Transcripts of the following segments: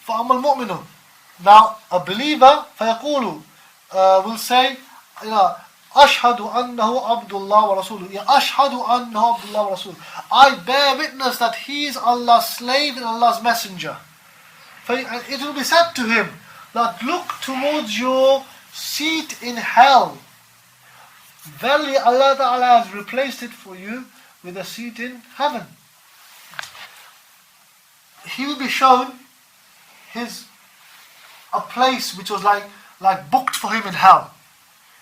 فَأَمَّا الْمُؤْمِنُ. Now, a believer, فَيَقُولُ, will say, أَشْهَدُ أَنَّهُ عَبْدُ اللَّهِ وَرَسُولُهُ. أَشْهَدُ أَنَّهُ عَبْدُ اللَّهِ وَرَسُولُهُ. I bear witness that he is Allah's slave and Allah's messenger. It will be said to him that look towards your seat in hell. Verily Allah Ta'ala has replaced it for you with a seat in heaven. He will be shown a place which was like booked for him in hell.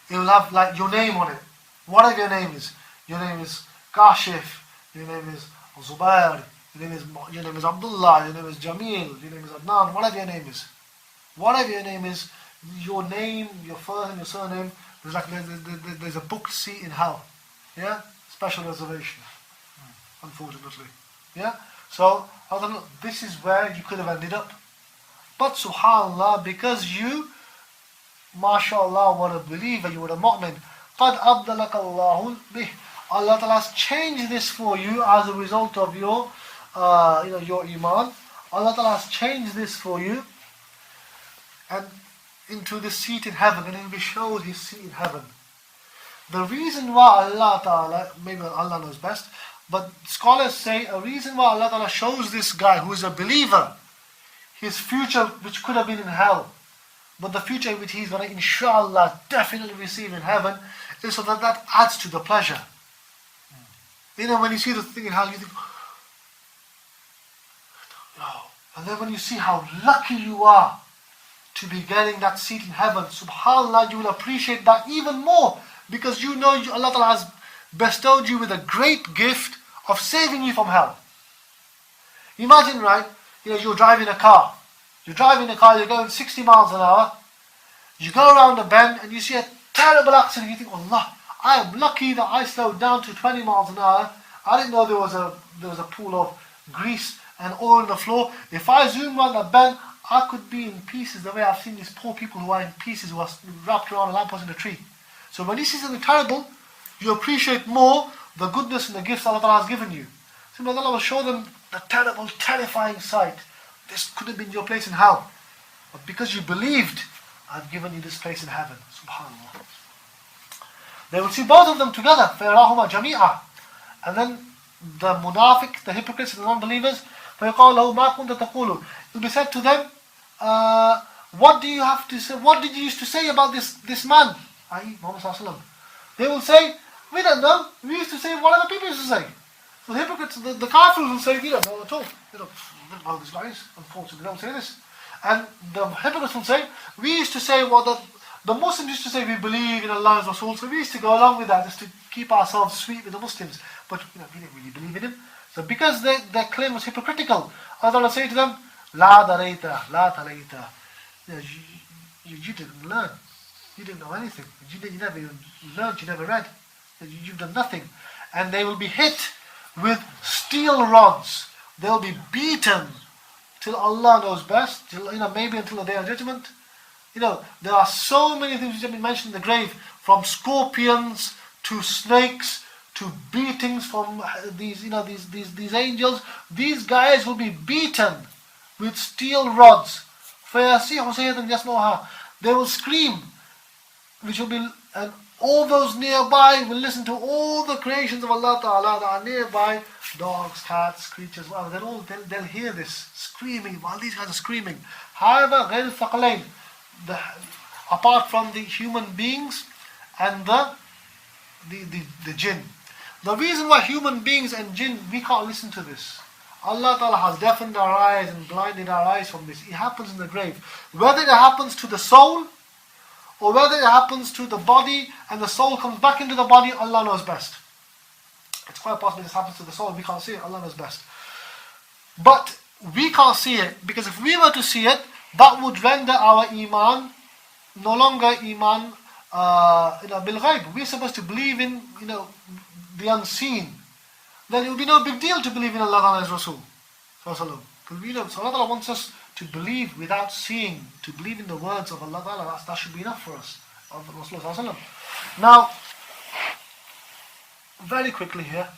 It will have like your name on it. Whatever your name is. Your name is Kashif. Your name is Zubair. Your name is Abdullah. Your name is Jamil. Your name is Adnan. Whatever your name is. Whatever your name is, your name, your first name, your surname, there's a booked seat in hell. Yeah? Special reservation. Unfortunately. Yeah? So, this is where you could have ended up. But subhanAllah, because you, mashallah, were a believer, you were a mu'min, قَدْ أَبْدَلَكَ اللَّهُ بِهِ. Allah Ta'ala has changed this for you as a result of your iman. Allah Ta'ala has changed this for you and into the seat in heaven, and He will show His seat in heaven. The reason why Allah Ta'ala, maybe Allah knows best, but scholars say a reason why Allah Ta'ala shows this guy who is a believer his future which could have been in hell, but the future which he's going to inshallah definitely receive in heaven, is so that adds to the pleasure. When you see the thing in hell, you think, oh. And then when you see how lucky you are to be getting that seat in heaven, subhanAllah, you will appreciate that even more, because you know Allah Ta'ala has bestowed you with a great gift of saving you from hell. Imagine, right, you're driving a car. You're going 60 miles an hour. You go around a bend and you see a terrible accident. You think, Allah, I am lucky that I slowed down to 20 miles an hour. I didn't know there was a pool of grease and oil on the floor. If I zoom around the bend, I could be in pieces the way I've seen these poor people who are in pieces, who are wrapped around a lamppost in a tree. So when you see something terrible, you appreciate more the goodness and the gifts Allah Ta'ala has given you. So Allah will show them the terrible, terrifying sight. This could have been your place in hell. But because you believed, I've given you this place in heaven. SubhanAllah. They will see both of them together. فَيَرَاهُمَا جَمِيعًا. And then the munafiq, the hypocrites, the non-believers, فَيَقَالُ لَهُ مَا كُنْتَ تَقُولُ. It will be said to them, what do you have to say? What did you used to say about this man? i.e. Muhammad S.A.W. They will say, we don't know. We used to say whatever people used to say. So the hypocrites, the kafirs will say, we don't know at all. Well, these guys, unfortunately, don't say this. And the hypocrites will say, we used to say what the Muslims used to say, we believe in Allah and Rasul, so we used to go along with that just to keep ourselves sweet with the Muslims. But we didn't really believe in him. So because their claim was hypocritical, Allah will say to them, La daraita, la talaita. You didn't learn. You didn't know anything. You never even learned, you never read. You've done nothing. And they will be hit with steel rods. They'll be beaten till Allah knows best, till maybe until the day of judgment. There are so many things which have been mentioned in the grave, from scorpions to snakes to beatings from these angels. These guys will be beaten with steel rods. They will scream, which will be, and all those nearby will listen to all the creations of Allah Ta'ala that are nearby, dogs, cats, creatures, whatever. They'll hear this screaming while these guys are screaming. However, غير الثقلين, apart from the human beings and the jinn. The reason why human beings and jinn, we can't listen to this. Allah Ta'ala has deafened our eyes and blinded our eyes from this. It happens in the grave. Whether it happens to the soul, or whether it happens to the body and the soul comes back into the body, Allah knows best. It's quite possible this happens to the soul, we can't see it, Allah knows best. But we can't see it, because if we were to see it, that would render our iman no longer iman bil ghaib. We're supposed to believe in the unseen. Then it would be no big deal to believe in Allah and His Rasul. Because so Allah wants us to believe without seeing, to believe in the words of Allah Ta'ala. That should be enough for us, of Rasulullah. Now, very quickly here.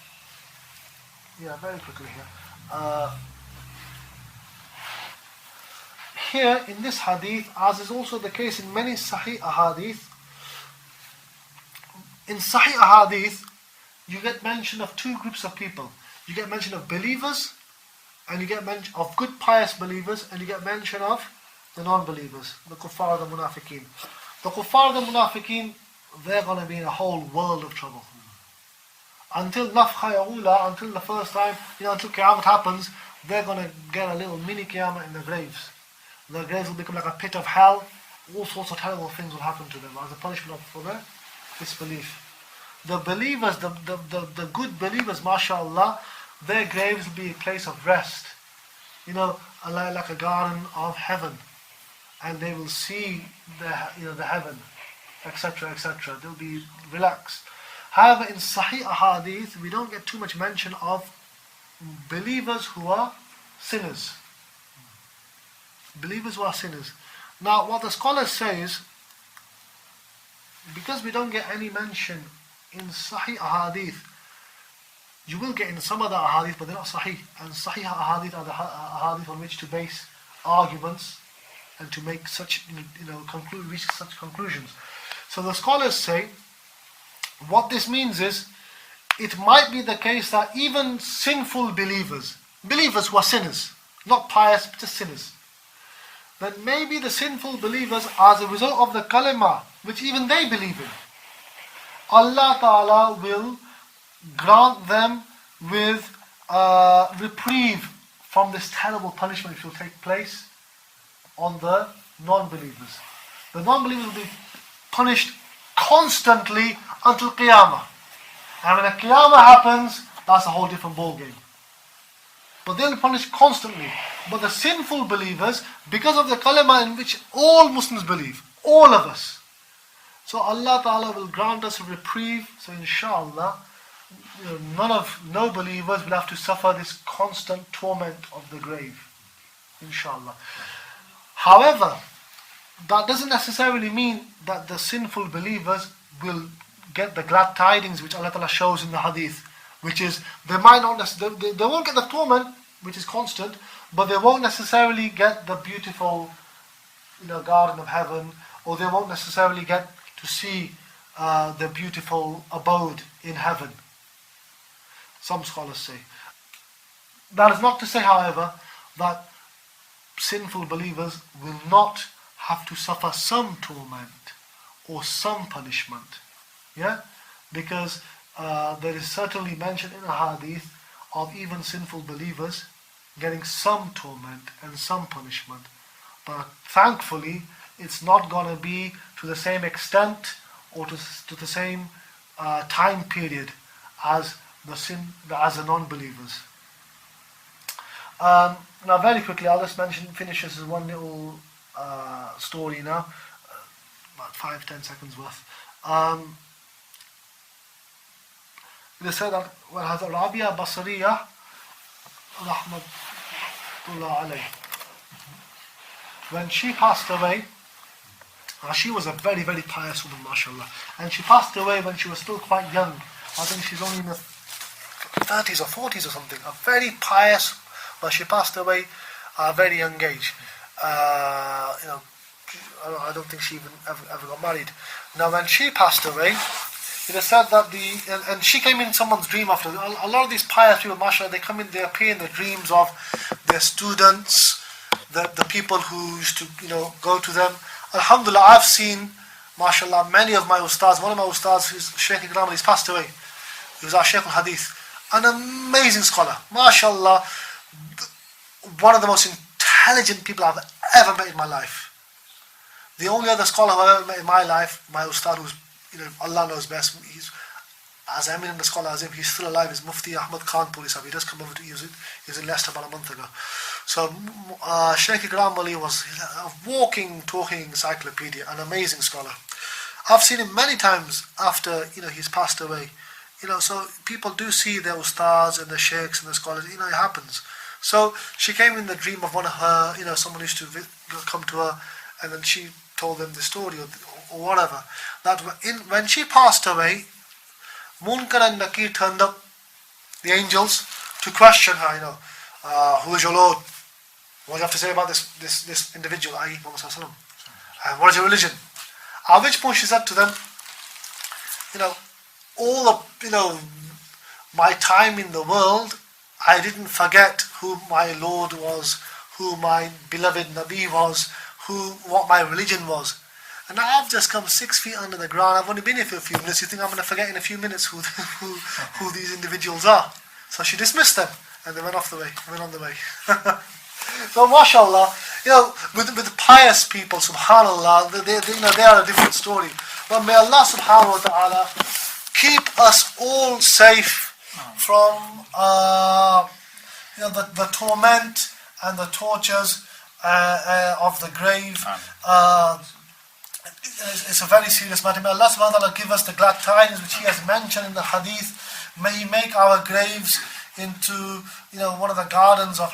here in this hadith, as is also the case in many Sahih ahadith, in Sahih ahadith, you get mention of two groups of people. You get mention of believers, and you get mention of good pious believers, and you get mention of the non-believers, the kuffar, the munafiqeen. The kuffar, the munafiqeen, they're going to be in a whole world of trouble. Until nafkha ya'ula, until the first time, until Qiyamah happens, they're going to get a little mini Qiyamah in the graves. The graves will become like a pit of hell. All sorts of terrible things will happen to them as a punishment for their disbelief. The believers, the good believers, mashallah, their graves will be a place of rest. Like a garden of heaven. And they will see the heaven, etc., etc. They'll be relaxed. However, in Sahih ahadith, we don't get too much mention of believers who are sinners. Believers who are sinners. Now, what the scholars say is, because we don't get any mention in Sahih ahadith, you will get in some other ahadith, but they're not Sahih. And Sahih ahadith are the ahadith on which to base arguments and to make such, reach such conclusions. So the scholars say, what this means is, it might be the case that even sinful believers who are sinners, not pious, but just sinners, then maybe the sinful believers, as a result of the kalima, which even they believe in, Allah Ta'ala will grant them with reprieve from this terrible punishment which will take place on the non-believers. The non-believers will be punished constantly until Qiyamah. And when a Qiyamah happens, that's a whole different ballgame. But they'll be punished constantly. But the sinful believers, because of the kalima in which all Muslims believe, all of us, so Allah Ta'ala will grant us a reprieve. So inshallah, no believers will have to suffer this constant torment of the grave. Inshallah. However, that doesn't necessarily mean that the sinful believers will get the glad tidings which Allah Ta'ala shows in the hadith, which is they might not they won't get the torment which is constant, but they won't necessarily get the beautiful garden of heaven, or they won't necessarily get to see the beautiful abode in heaven. Some scholars say. That is not to say, however, that sinful believers will not have to suffer some torment or some punishment. Yeah? Because there is certainly mention in a hadith of even sinful believers getting some torment and some punishment. But thankfully, it's not going to be to the same extent or to the same time period as the non-believers. Now, very quickly, I'll just finish this as one little story now, about 5-10 seconds worth. It is said that when Hazrat Rabia Basriya, rahmatullah alayh, when she passed away, she was a very, very pious woman, mashallah, and she passed away when she was still quite young. I think she's only in the 30s or 40s or something. A very pious, but she passed away at a very young age. I don't think she even ever got married. Now, when she passed away, it is said that and she came in someone's dream after. A lot of these pious people, mashallah, they appear in the dreams of their students, the people who used to, go to them. Alhamdulillah, I've seen, mashallah, many of my ustads. One of my ustads, Shaykh Ikram, he's passed away. He was our Shaykh al-Hadith. An amazing scholar. Mashallah, one of the most intelligent people I've ever met in my life. The only other scholar I've ever met in my life, my ustad, who's, Allah knows best, he's as eminent a scholar as him, he's still alive, is Mufti Ahmad Khan Puri Sahib. He does come over to use it. He was in Leicester about a month ago. So Shaykh Ikram Ali was a walking, talking encyclopedia, an amazing scholar. I've seen him many times after he's passed away. So people do see their ustads and the sheikhs and the scholars. It happens. So she came in the dream of one of her, someone used to come to her, and then she told them the story or whatever. That when she passed away, Munkar and Nakir turned up, the angels, to question her. Who is your Lord? What do you have to say about this individual, i.e. Muhammad S.A.W? What is your religion? At which point she said to them, all the, my time in the world, I didn't forget who my Lord was, who my beloved Nabi was, what my religion was. And now I've just come 6 feet under the ground. I've only been here for a few minutes. You think I'm going to forget in a few minutes who these individuals are? So she dismissed them, and they went on the way. So mashallah, with pious people, subhanallah, they are a different story. But may Allah subhanahu wa ta'ala keep us all safe from the torment and the tortures of the grave. It's a very serious matter. May Allah subhanahu wa ta'ala give us the glad tidings which He has mentioned in the Hadith. May He make our graves into one of the gardens of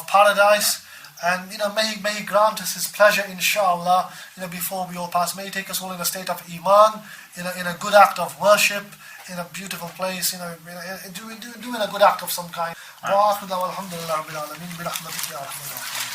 paradise, and may He grant us His pleasure, inshallah, before we all pass. May He take us all in a state of iman, in a good act of worship, in a beautiful place, doing a good act of some kind. Wa akhiru da'wana alhamdulillahi rabbil alamin bi rahmatihi ya arhamar rahimin.